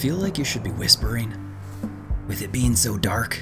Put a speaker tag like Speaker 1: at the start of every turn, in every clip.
Speaker 1: feel like you should be whispering? With it being so dark?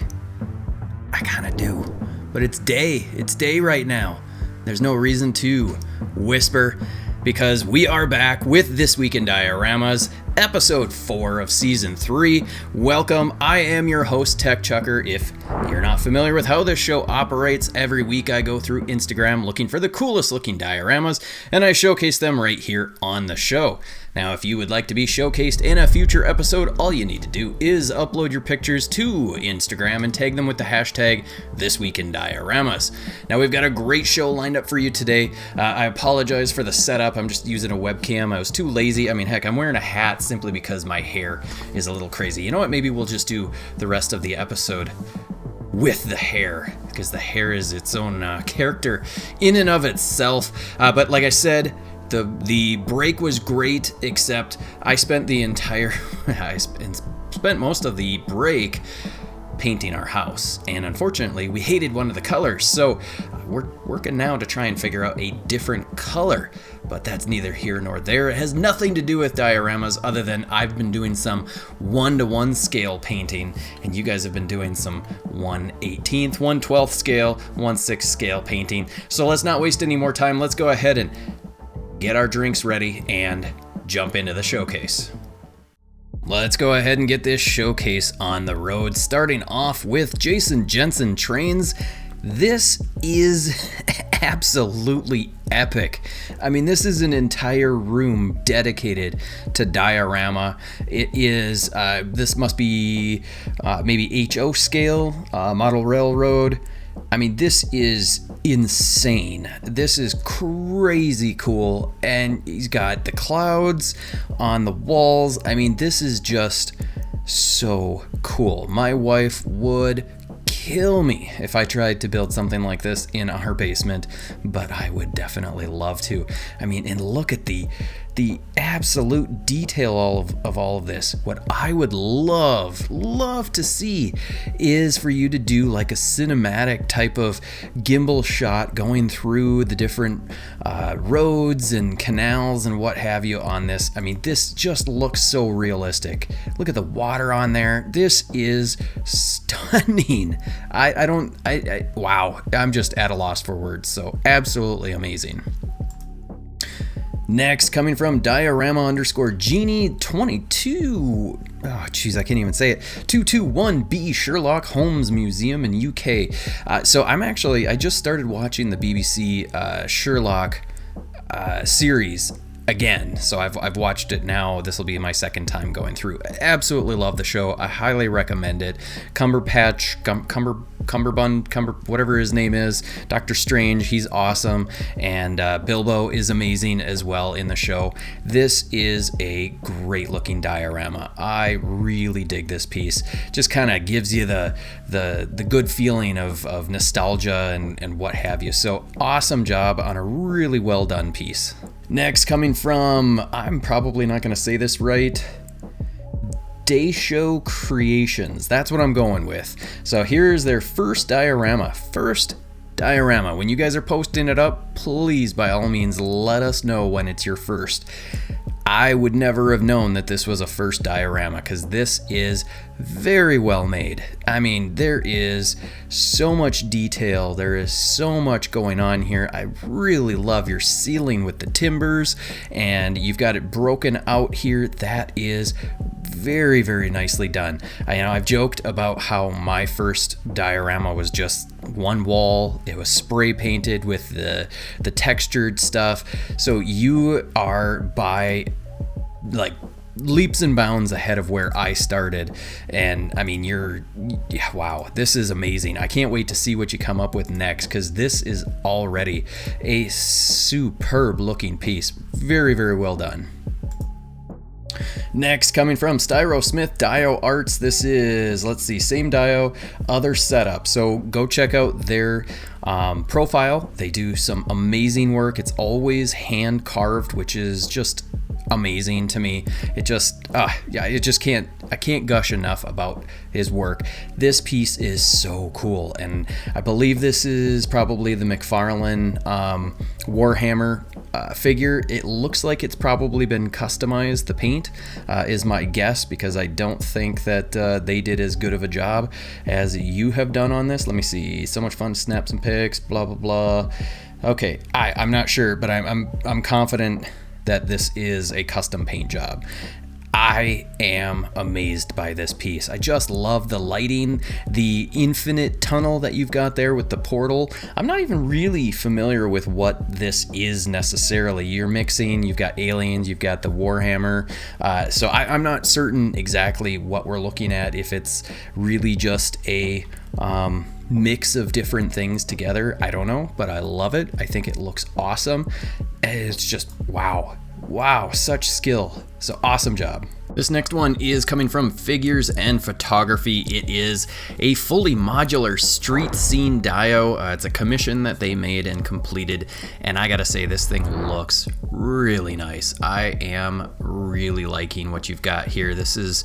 Speaker 1: I kinda do. But it's day. It's day right now. There's no reason to whisper, because we are back with This Week in Dioramas, episode 4 of season 3. Welcome, I am your host, TechChucker. If you're not familiar with how this show operates, every week I go through Instagram looking for the coolest looking dioramas, and I showcase them right here on the show. Now, if you would like to be showcased in a future episode, all you need to do is upload your pictures to Instagram and tag them with the hashtag Thisweekindioramas. Now, we've got a great show lined up for you today. I apologize for the setup. I'm just using a webcam. I was too lazy. I mean, heck, I'm wearing a hat simply because my hair is a little crazy. You know what? Maybe we'll just do the rest of the episode with the hair, because the hair is its own character in and of itself. But like I said, the break was great, except I spent spent most of the break painting our house, and unfortunately we hated one of the colors, so we're working now to try and figure out a different color, but that's neither here nor there. It has nothing to do with dioramas other than I've been doing some 1:1 scale painting, and you guys have been doing some 1/18th, 1/12th scale, 1/6 scale painting. So let's not waste any more time. Let's go ahead and get our drinks ready and jump into the showcase. Let's go ahead and get this showcase on the road, starting off with Jason Jensen Trains. This is absolutely epic. I mean, this is an entire room dedicated to diorama. It is, this must be maybe HO scale, model railroad. I mean, this is insane. This is crazy cool. And he's got the clouds on the walls. I mean, this is just so cool. My wife would kill me if I tried to build something like this in our basement, but I would definitely love to. I mean, and look at the absolute detail of all of this. What I would love to see is for you to do like a cinematic type of gimbal shot going through the different roads and canals and what have you on this. I mean, this just looks so realistic. Look at the water on there. This is stunning. Wow, I'm just at a loss for words. So absolutely amazing. Next, coming from Diorama_Genie22. Oh, jeez, I can't even say it. 221B Sherlock Holmes Museum in UK. So I just started watching the BBC Sherlock series again. So I've watched it now. This will be my second time going through. I absolutely love the show. I highly recommend it. Cumberbund, whatever his name is, Dr. Strange, he's awesome, and Bilbo is amazing as well in the show. This is a great looking diorama. I really dig this piece. Just kind of gives you the good feeling of nostalgia and what have you. So awesome job on a really well done piece. Next, coming from, I'm probably not going to say this right, Day Show Creations. That's what I'm going with. So here's their first diorama. When you guys are posting it up, please, by all means, let us know when it's your first. I would never have known that this was a first diorama, because this is very well made. I mean, there is so much detail. There is so much going on here. I really love your ceiling with the timbers, and you've got it broken out here. That is very, very nicely done. I've joked about how my first diorama was just one wall. It was spray painted with the textured stuff. So you are by like leaps and bounds ahead of where I started. And I mean, wow, this is amazing. I can't wait to see what you come up with next, because this is already a superb looking piece. Very, very well done. Next, coming from Styro Smith Dio Arts, this is, let's see, same Dio, other setup. So go check out their profile. They do some amazing work. It's always hand carved, which is just amazing to me. I can't gush enough about his work. This piece is so cool, and I believe this is probably the McFarlane Warhammer figure. It looks like it's probably been customized. The paint is my guess, because I don't think that they did as good of a job as you have done on this. Let me see. So much fun to snap some pics, blah blah blah. Okay, I'm not sure, but I'm confident that this is a custom paint job. I am amazed by this piece. I just love the lighting, the infinite tunnel that you've got there with the portal. I'm not even really familiar with what this is necessarily. You're mixing, you've got aliens, you've got the Warhammer. So I'm not certain exactly what we're looking at, if it's really just a mix of different things together. I don't know, but I love it. I think it looks awesome. It's just wow. Wow, such skill. So awesome job. This next one is coming from Figures and Photography. It is a fully modular street scene dio. It's a commission that they made and completed, and I gotta say, this thing looks really nice. I am really liking what you've got here. This is,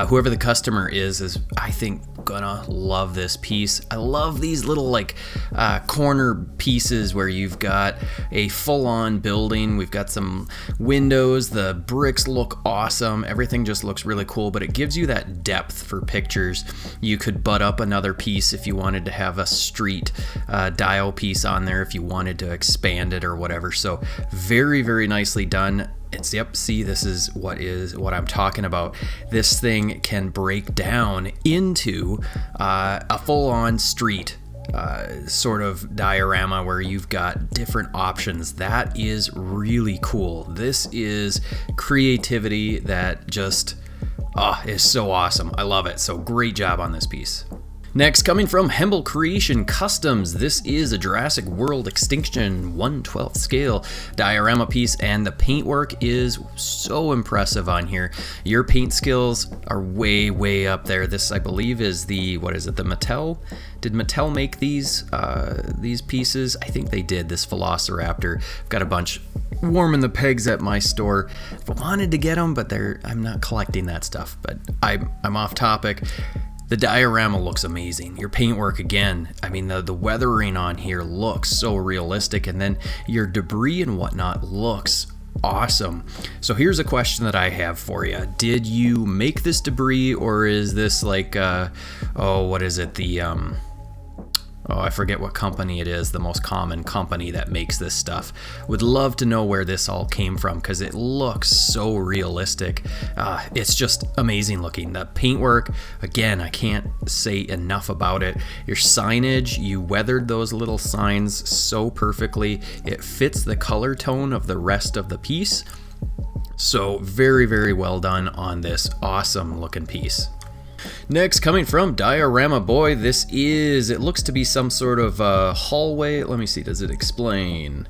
Speaker 1: whoever the customer is I think gonna love this piece. I love these little like corner pieces where you've got a full-on building. We've got some windows, the bricks look awesome, everything just looks really cool, but it gives you that depth for pictures. You could butt up another piece if you wanted to have a street dial piece on there, if you wanted to expand it or whatever. So very, very nicely done. It's, yep, see, this is what I'm talking about. This thing can break down into a full-on street sort of diorama where you've got different options. That is really cool. This is creativity that just is so awesome. I love it. So great job on this piece. Next, coming from Hemble Creation Customs, this is a Jurassic World Extinction 1/12 scale diorama piece, and the paintwork is so impressive on here. Your paint skills are way, way up there. This, I believe, is the, what is it, the Mattel? Did Mattel make these pieces? I think they did, this Velociraptor. I've got a bunch warming the pegs at my store. I wanted to get them, but I'm not collecting that stuff, but I'm off topic. The diorama looks amazing. Your paintwork, again, I mean, the weathering on here looks so realistic, and then your debris and whatnot looks awesome. So here's a question that I have for you. Did you make this debris, or is this like, what is it, the, I forget what company it is, the most common company that makes this stuff. Would love to know where this all came from, because it looks so realistic. It's just amazing looking. The paintwork, again, I can't say enough about it. Your signage, you weathered those little signs so perfectly. It fits the color tone of the rest of the piece. So very, very well done on this awesome looking piece. Next, coming from Diorama Boy, this is, it looks to be some sort of hallway. Let me see, does it explain?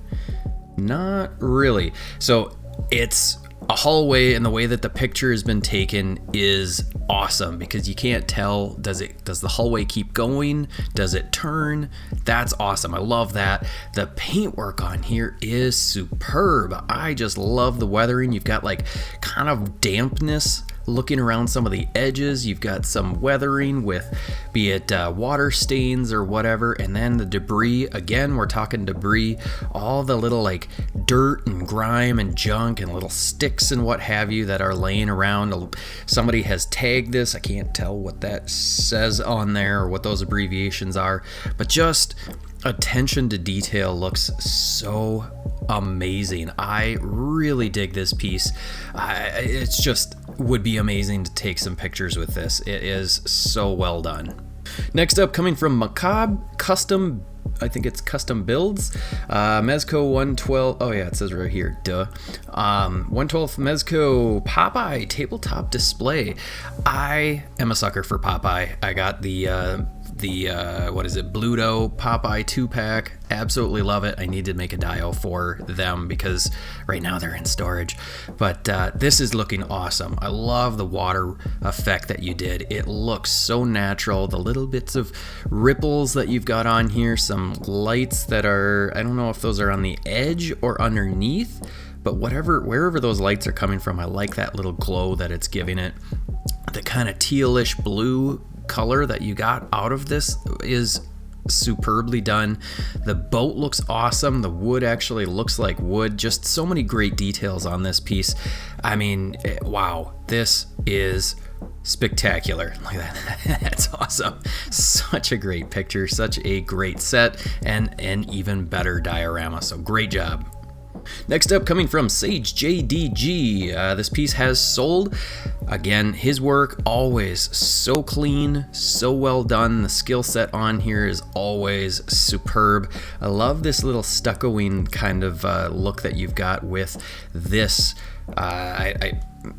Speaker 1: Not really. So it's a hallway, and the way that the picture has been taken is awesome, because you can't tell, does the hallway keep going? Does it turn? That's awesome. I love that. The paintwork on here is superb. I just love the weathering. You've got like kind of dampness looking around some of the edges. You've got some weathering with, be it water stains or whatever, and then the debris. Again, we're talking debris, all the little like dirt and grime and junk and little sticks and what have you that are laying around. Somebody has tagged this. I can't tell what that says on there or what those abbreviations are, but just attention to detail looks so amazing. I really dig this piece. It's just would be amazing to take some pictures with this. It is so well done. Next up, coming from Macabre Custom, I think it's Custom Builds, Mezco 112, oh yeah, it says right here, duh. 112 Mezco Popeye tabletop display. I am a sucker for Popeye. I got the what is it, Bluto Popeye 2-pack. Absolutely love it. I need to make a dio for them because right now they're in storage. But this is looking awesome. I love the water effect that you did. It looks so natural. The little bits of ripples that you've got on here, some lights that are, I don't know if those are on the edge or underneath, but wherever those lights are coming from, I like that little glow that it's giving it. The kind of tealish blue color that you got out of this is superbly done. The boat looks awesome. The wood actually looks like wood. Just so many great details on this piece. I mean, wow, this is spectacular. Look at that. That's awesome. Such a great picture, such a great set, and an even better diorama. So great job. Next up, coming from Sage JDG, this piece has sold. Again, his work always so clean, so well done. The skill set on here is always superb. I love this little stuccoing kind of look that you've got with this.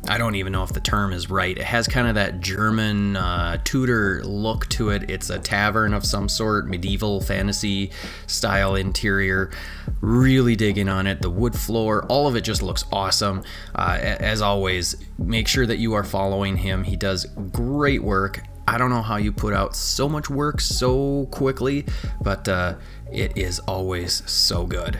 Speaker 1: I don't even know if the term is right. It has kind of that German Tudor look to it. It's a tavern of some sort, medieval fantasy style interior. Really digging on it. The wood floor, all of it just looks awesome. As always, make sure that you are following him. He does great work. I don't know how you put out so much work so quickly, but it is always so good.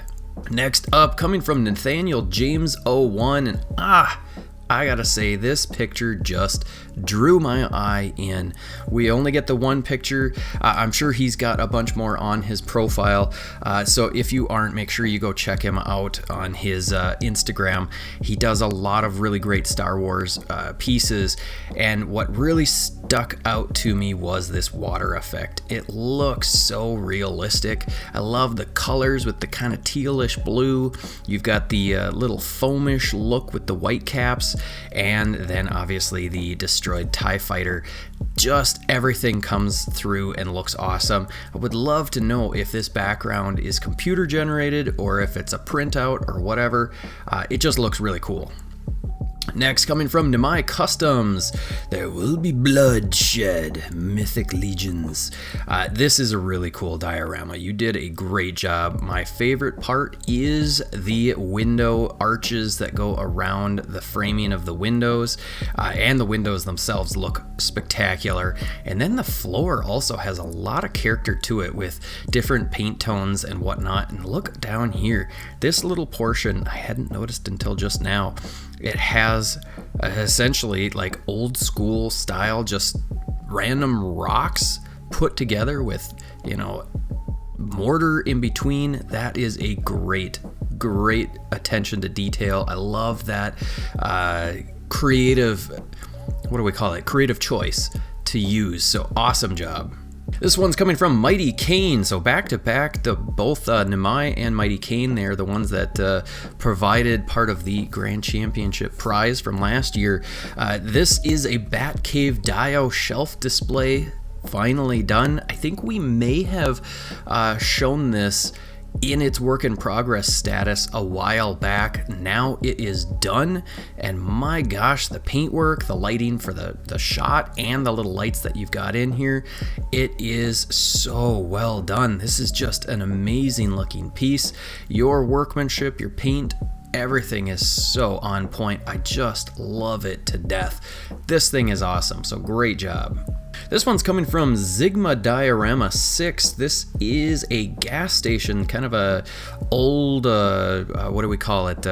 Speaker 1: Next up, coming from Nathaniel James 01, and I gotta say, this picture just drew my eye in. We only get the one picture. I'm sure he's got a bunch more on his profile. So if you aren't, make sure you go check him out on his Instagram. He does a lot of really great Star Wars pieces. And what really stuck out to me was this water effect. It looks so realistic. I love the colors with the kind of tealish blue. You've got the little foamish look with the white caps. And then obviously the destroyed TIE fighter. Just everything comes through and looks awesome. I would love to know if this background is computer generated or if it's a printout or whatever. It just looks really cool. Next, coming from Nemai Customs, there will be bloodshed, mythic legions. This is a really cool diorama. You did a great job. My favorite part is the window arches that go around the framing of the windows, and the windows themselves look spectacular. And then the floor also has a lot of character to it with different paint tones and whatnot. And look down here, this little portion I hadn't noticed until just now. It has essentially like old school style, just random rocks put together with, you know, mortar in between. That is a great attention to detail. I love that creative, what do we call it? Creative choice to use. So awesome job. This one's coming from Mighty Kane. So back to back, both Nemai and Mighty Kane, they're the ones that provided part of the Grand Championship prize from last year. This is a Batcave Dio shelf display, finally done. I think we may have shown this in its work in progress status a while back. Now it is done, and my gosh, the paintwork, the lighting for the shot, and the little lights that you've got in here, it is so well done. This is just an amazing looking piece. Your workmanship, your paint, everything is so on point. I just love it to death. This thing is awesome, so great job. This one's coming from Zigma Diorama 6. This is a gas station, kind of a old, what do we call it?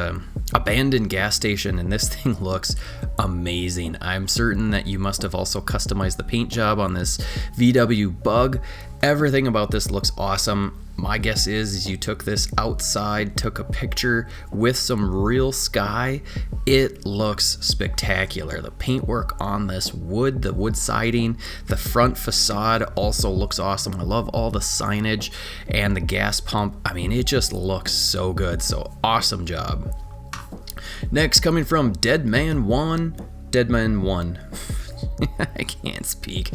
Speaker 1: Abandoned gas station, and this thing looks amazing. I'm certain that you must have also customized the paint job on this VW Bug. Everything about this looks awesome. My guess is you took this outside, took a picture with some real sky. It looks spectacular. The paintwork on this wood, the wood siding, the front facade also looks awesome. I love all the signage and the gas pump. I mean, it just looks so good. So awesome job. Next, coming from Deadman 1. I can't speak.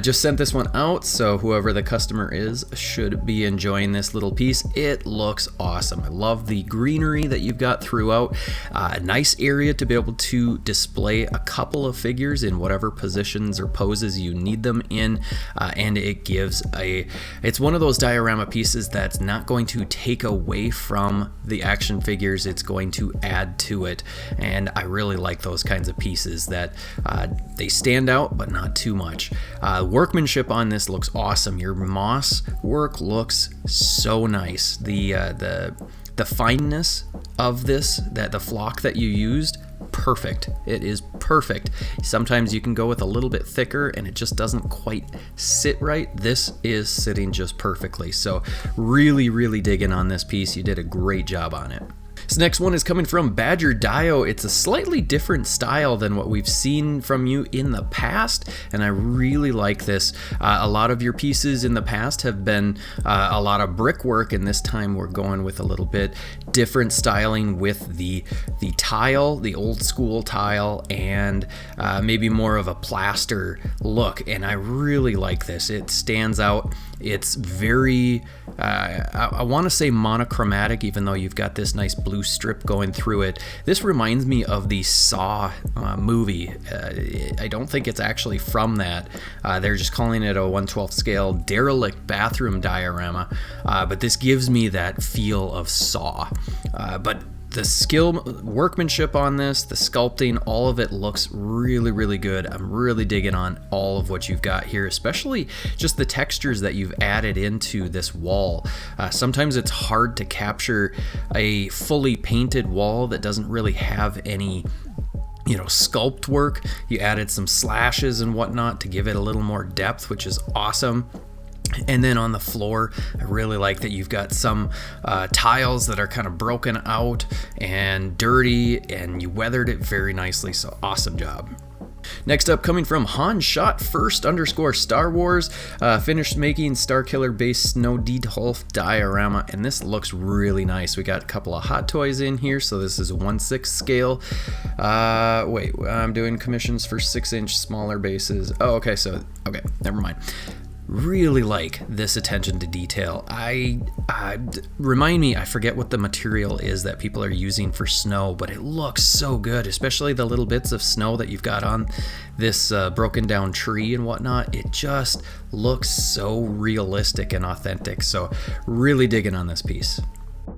Speaker 1: Just sent this one out, so whoever the customer is should be enjoying this little piece. It looks awesome. I love the greenery that you've got throughout. A nice area to be able to display a couple of figures in whatever positions or poses you need them in, and it gives it's one of those diorama pieces that's not going to take away from the action figures. It's going to add to it, and I really like those kinds of pieces that they stand out but not too much. Workmanship on this looks awesome. Your moss work looks so nice. The fineness of this, that the flock that you used, perfect. It is perfect. Sometimes you can go with a little bit thicker and it just doesn't quite sit right. This is sitting just perfectly. So really digging on this piece. You did a great job on it. This next one is coming from Badger Dio. It's a slightly different style than what we've seen from you in the past, and I really like this. A lot of your pieces in the past have been a lot of brickwork, and this time we're going with a little bit different styling with the tile, the old school tile, and maybe more of a plaster look, and I really like this. It stands out. It's very, I want to say monochromatic, even though you've got this nice blue strip going through it. This reminds me of the Saw movie. I don't think it's actually from that. They're just calling it a 1/12 scale derelict bathroom diorama, but this gives me that feel of Saw. But the skill, workmanship on this, the sculpting, all of it looks really good. I'm really digging on all of what you've got here, especially just the textures that you've added into this wall. Sometimes it's hard to capture a fully painted wall that doesn't really have any sculpt work. You added some slashes and whatnot to give it a little more depth, which is awesome. And then on the floor, I really like that you've got some tiles that are kind of broken out and dirty, and you weathered it very nicely, so awesome job. Next up, coming from Han Shot First _Star Wars, finished making Starkiller based Snow Detolf diorama, and this looks really nice. We got a couple of hot toys in here, so this is a 1/6 scale. Wait, I'm doing commissions for 6-inch smaller bases. Oh, okay, never mind. Really like this attention to detail. Remind me, I forget what the material is that people are using for snow, but it looks so good, especially the little bits of snow that you've got on this broken down tree and whatnot. It just looks so realistic and authentic, so really digging on this piece.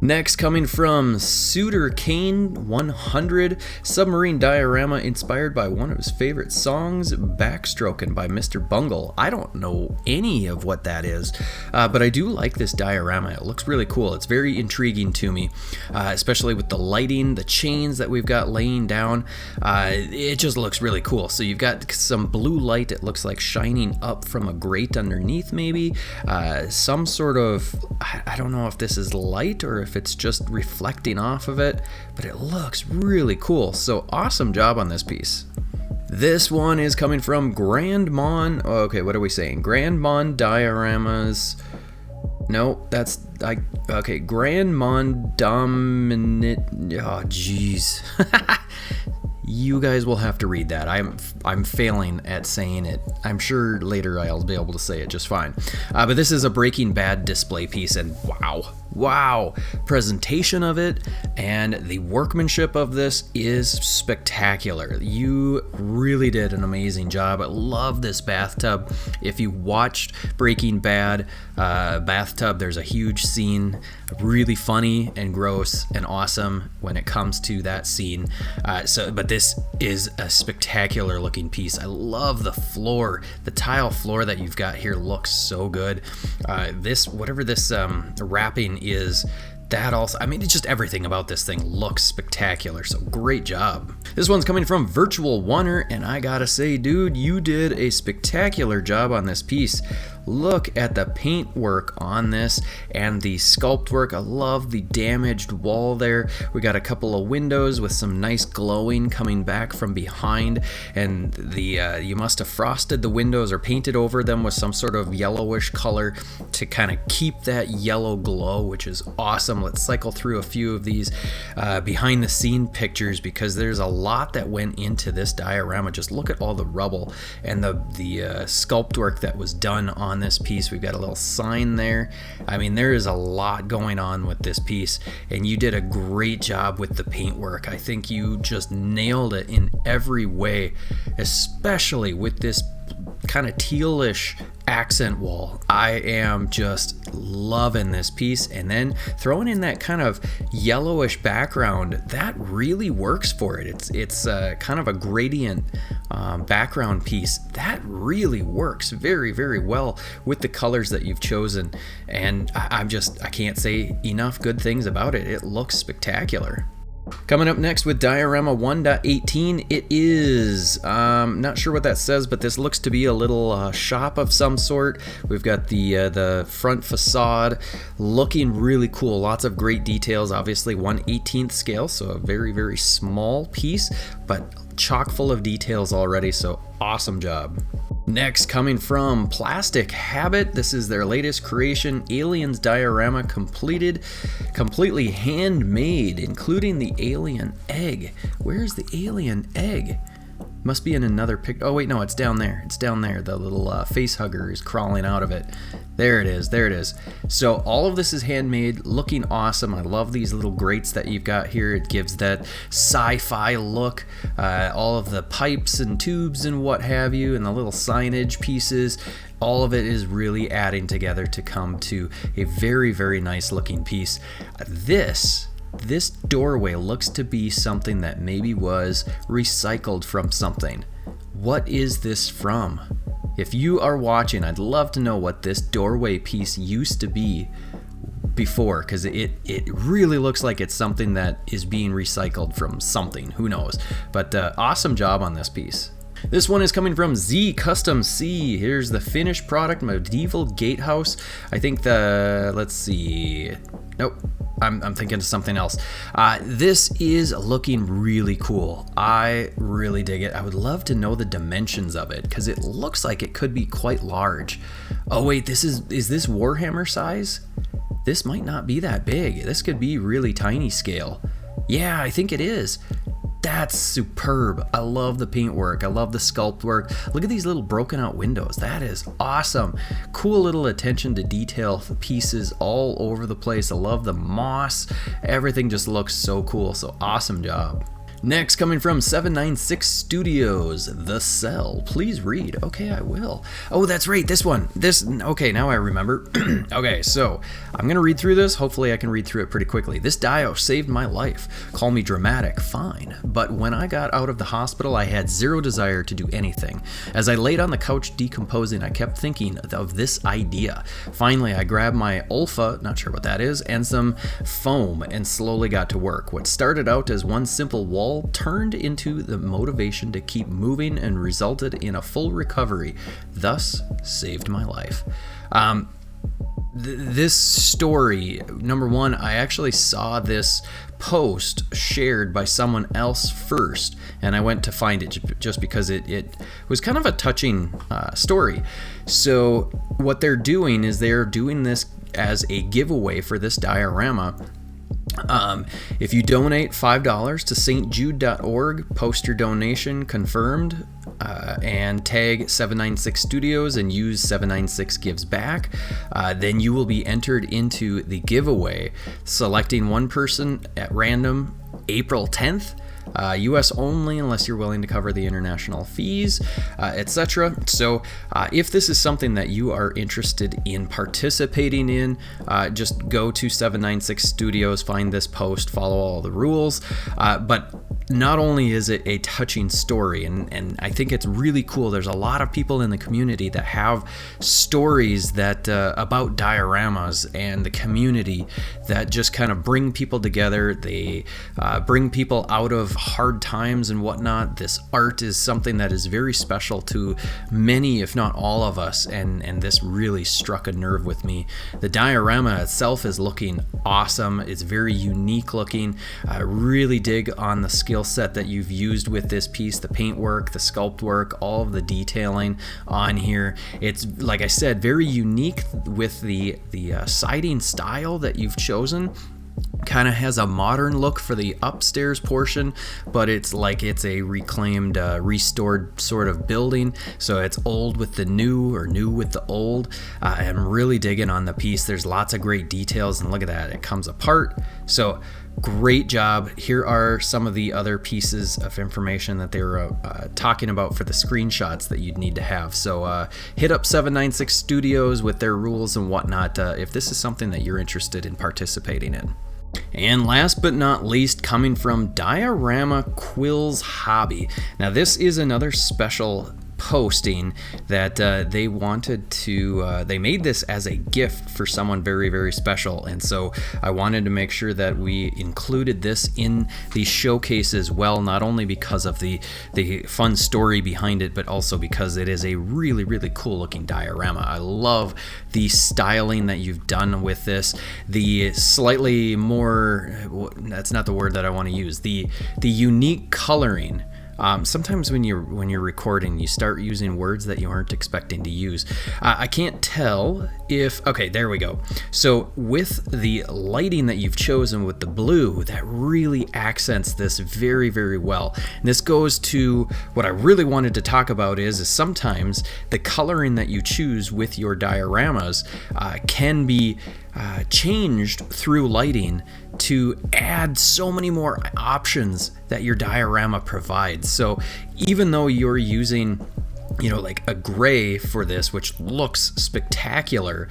Speaker 1: Next, coming from Suitor Kane 100, submarine diorama inspired by one of his favorite songs, Backstroken by Mr. Bungle. I don't know any of what that is, but I do like this diorama. It looks really cool. It's very intriguing to me, especially with the lighting, the chains that we've got laying down. It just looks really cool. So you've got some blue light, it looks like shining up from a grate underneath maybe. Some sort of, I don't know if this is light or if it's just reflecting off of it, but it looks really cool. So awesome job on this piece. This one is coming from Grandmon. Okay, what are we saying? Grandmon Dioramas. No, okay, Grandmon Dominant. Oh, jeez. You guys will have to read that. I'm failing at saying it. I'm sure later I'll be able to say it just fine. But this is a Breaking Bad display piece, and wow, presentation of it and the workmanship of this is spectacular. You really did an amazing job. I love this bathtub. If you watched Breaking Bad bathtub, there's a huge scene, really funny and gross and awesome when it comes to that scene. But this is a spectacular looking piece. I love the floor. The tile floor that you've got here looks so good. Whatever this wrapping is, that also, I mean, it's just everything about this thing looks spectacular, so great job. This one's coming from Virtual Oneer, and I gotta say, dude, you did a spectacular job on this piece. Look at the paint work on this and the sculpt work. I love the damaged wall there. We got a couple of windows with some nice glowing coming back from behind, and you must have frosted the windows or painted over them with some sort of yellowish color to kind of keep that yellow glow, which is awesome. Let's cycle through a few of these behind the scene pictures, because there's a lot that went into this diorama. Just look at all the rubble and the sculpt work that was done on this piece. We've got a little sign there. I mean, there is a lot going on with this piece, and you did a great job with the paintwork. I think you just nailed it in every way, especially with this kind of tealish accent wall. I am just loving this piece, and then throwing in that kind of yellowish background, that really works for it. It's kind of a gradient background piece that really works very, very well with the colors that you've chosen, and I can't say enough good things about it. It looks spectacular. Coming up next with Diorama 1.18, it is, not sure what that says, but this looks to be a little shop of some sort. We've got the front facade looking really cool. Lots of great details, obviously 1/18 scale, so a very, very small piece, but chock full of details already, so awesome job. Next, coming from Plastic Habit, this is their latest creation, Aliens Diorama completed, completely handmade, including the alien egg. Where's the alien egg? Must be in another pic. Oh wait, no, it's down there. It's down there. The little face hugger is crawling out of it. There it is. There it is. So all of this is handmade, looking awesome. I love these little grates that you've got here. It gives that sci-fi look. All of the pipes and tubes and what have you, and the little signage pieces. All of it is really adding together to come to a very, very nice looking piece. This doorway looks to be something that maybe was recycled from something. What is this from? If you are watching, I'd love to know what this doorway piece used to be before, because it really looks like it's something that is being recycled from something. Who knows? But awesome job on this piece. This one is coming from Z Custom C. Here's the finished product, Medieval Gatehouse. I think let's see. Nope. I'm thinking of something else. This is looking really cool. I really dig it. I would love to know the dimensions of it, because it looks like it could be quite large. Oh wait, is this Warhammer size? This might not be that big. This could be really tiny scale. Yeah, I think it is. That's superb. I love the paintwork. I love the sculpt work. Look at these little broken out windows. That is awesome. Cool little attention to detail pieces all over the place. I love the moss. Everything just looks so cool. So awesome job. Next, coming from 796 Studios, The Cell. Please read. Okay, I will. Oh, that's right, this one. Okay, now I remember. Okay, so I'm gonna read through this. Hopefully I can read through it pretty quickly. This dio saved my life. Call me dramatic, fine. But when I got out of the hospital, I had zero desire to do anything. As I laid on the couch decomposing, I kept thinking of this idea. Finally, I grabbed my Ulfa, not sure what that is, and some foam and slowly got to work. What started out as one simple wall turned into the motivation to keep moving and resulted in a full recovery, thus saved my life. This story, number one, I actually saw this post shared by someone else first, and I went to find it just because it was kind of a touching story. So what they're doing is they're doing this as a giveaway for this diorama. If you donate $5 to stjude.org, post your donation confirmed, and tag 796 Studios and use 796 gives back, then you will be entered into the giveaway, selecting one person at random April 10th. US only unless you're willing to cover the international fees, etc. So if this is something that you are interested in participating in, just go to 796 Studios, find this post, follow all the rules. But not only is it a touching story, and I think it's really cool, there's a lot of people in the community that have stories that about dioramas and the community that just kind of bring people together. They bring people out of hard times and whatnot. This art is something that is very special to many, if not all of us, and this really struck a nerve with me. The diorama itself is looking awesome. It's very unique looking. I really dig on the skill set that you've used with this piece, the paintwork, the sculpt work, all of the detailing on here. It's, like I said, very unique with the siding style that you've chosen. Kind of has a modern look for the upstairs portion, but it's like it's a reclaimed, restored sort of building. So it's old with the new, or new with the old. I'm really digging on the piece. There's lots of great details, and look at that, it comes apart. So great job. Here are some of the other pieces of information that they were talking about for the screenshots that you'd need to have. So hit up 796 Studios with their rules and whatnot if this is something that you're interested in participating in. And last but not least, coming from Diorama Quills Hobby. Now this is another special posting that they wanted to, they made this as a gift for someone very, very special. And so I wanted to make sure that we included this in the showcase as well, not only because of the fun story behind it, but also because it is a really, really cool looking diorama. I love the styling that you've done with this, the slightly more, that's not the word that I want to use, the unique coloring. Sometimes when you're recording, you start using words that you aren't expecting to use. I can't tell if, okay, there we go. So with the lighting that you've chosen with the blue, that really accents this very, very well. And this goes to what I really wanted to talk about is sometimes the coloring that you choose with your dioramas can be changed through lighting to add so many more options that your diorama provides. So even though you're using, you know, like a gray for this, which looks spectacular,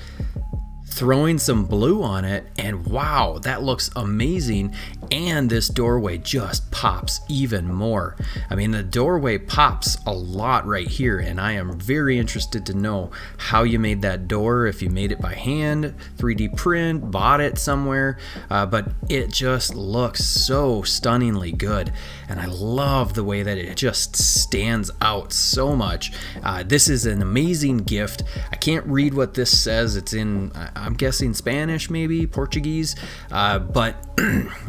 Speaker 1: throwing some blue on it, and wow, that looks amazing. And this doorway just pops even more. I mean, the doorway pops a lot right here, and I am very interested to know how you made that door, if you made it by hand, 3D print, bought it somewhere, but it just looks so stunningly good. And I love the way that it just stands out so much. This is an amazing gift. I can't read what this says. It's in, I'm guessing Spanish, maybe Portuguese, but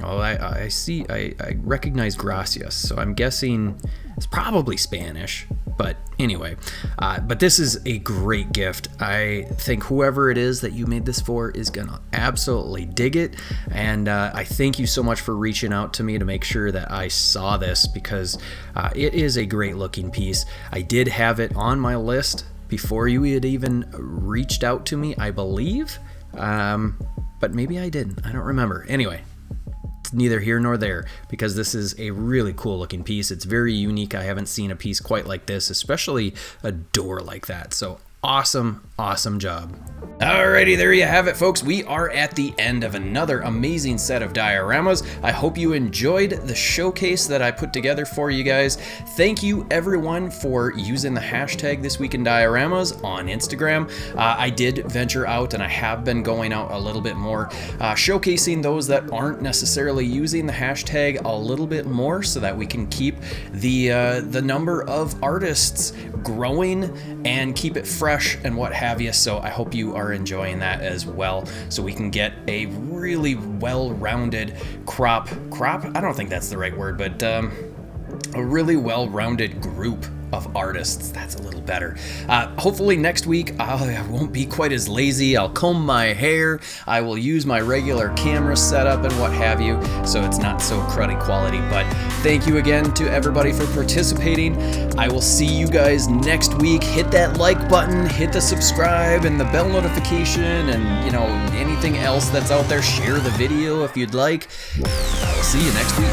Speaker 1: well, I see, I recognize gracias, so I'm guessing it's probably Spanish. But anyway, but this is a great gift. I think whoever it is that you made this for is gonna absolutely dig it, and I thank you so much for reaching out to me to make sure that I saw this, because it is a great looking piece. I did have it on my list before you had even reached out to me, I believe, but maybe I didn't, I don't remember. Anyway, neither here nor there, because this is a really cool looking piece. It's very unique. I haven't seen a piece quite like this, especially a door like that. So awesome, awesome job. Alrighty, there you have it, folks. We are at the end of another amazing set of dioramas. I hope you enjoyed the showcase that I put together for you guys. Thank you everyone for using the hashtag thisweekindioramas on Instagram. I did venture out, and I have been going out a little bit more, showcasing those that aren't necessarily using the hashtag a little bit more, so that we can keep the number of artists growing and keep it fresh and what have you. So I hope you are enjoying that as well, so we can get a really well-rounded crop, I don't think that's the right word, but a really well-rounded group of artists. That's a little better. Hopefully next week I won't be quite as lazy. I'll comb my hair. I will use my regular camera setup and what have you, so it's not so cruddy quality. But thank you again to everybody for participating. I will see you guys next week. Hit that like button, hit the subscribe and the bell notification, and you know, anything else that's out there. Share the video if you'll like. I'll see you next week.